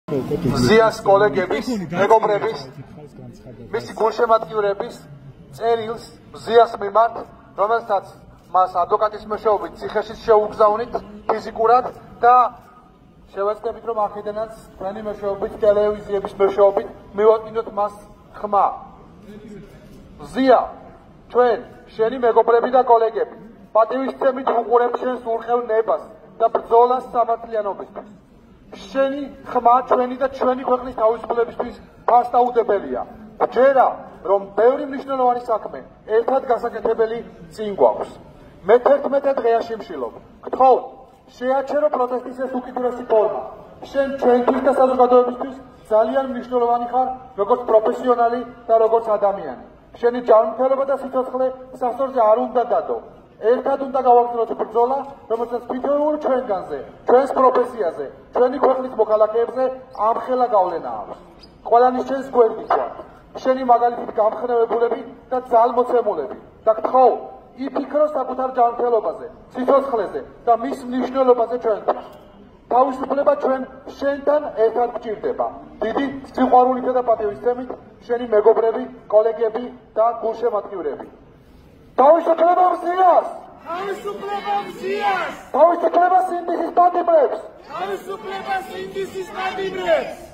ზიას კოლეგების, მეგობრების, მისი გულშემატკივრების წერილს ზიას მიმართ, რომელსაც მას ადვოკატის მეშვეობით ციხეში შეუგზავნით ფიზიკურად და შევეცდებით, რომ აქედანაც თქვენი მეშვეობით, ტელევიზიების მეშვეობით მივატკინოთ მას ხმა. ზია, ჩვენ, შენი მეგობრები და კოლეგები, პატივისცემით უყურებთ შენს ურყევ ნებას და ბრძოლას სამართლიანობისთვის. შენი ხმა ჩვენი და ჩვენი ქვეყნის თავისუფლებისთვის ფასდაუდებელია. გჯერა, რომ ბევრი მნიშვნელოვანი საქმე ერთად გასაკეთებელი წინ გვაქვს. მე 11 დღეა შიმშილობ. გთხოვთ, შეაჩერო პროტესტის ეს უკიდურესი ფორმა. შენ ჩვენთვის და საზოგადოებისთვის ძალიან მნიშვნელოვანი ხარ, როგორც პროფესიონალი და როგორც ადამიანი. შენი ჯანმრთელობა და სიცოცხლე სასწორზე არ უნდა დადო. ერთად უნდა გავაგრძელოთ ბრძოლა, რომელსაც თითოეულ ჩვენგანზე, ჩვენს პროფესიაზე, ჩვენი ქვეყნის მოქალაქეებზე ამხელა გავლენა აქვს. ყველანი შენს გვერდით ვართ. შენი მაგალითით გამხნევებულები და ძალმოცემულები. და გთხოვ, იფიქრო საკუთარ ჯანმრთელობაზე, სიცოცხლეზე და მის მნიშვნელობაზე ჩვენთვის. თავისუფლება ჩვენ შენთან ერთად გჭირდება. დიდი სიყვარულითა და პატივისცემით, შენი მეგობრები, კოლეგები და გულშემატკივრები. თავისუფლება მზიას! თავისუფლება მზიას! თავისუფლება სინდისის პატიმრებს! თავისუფლება სინდისის პატიმრებს!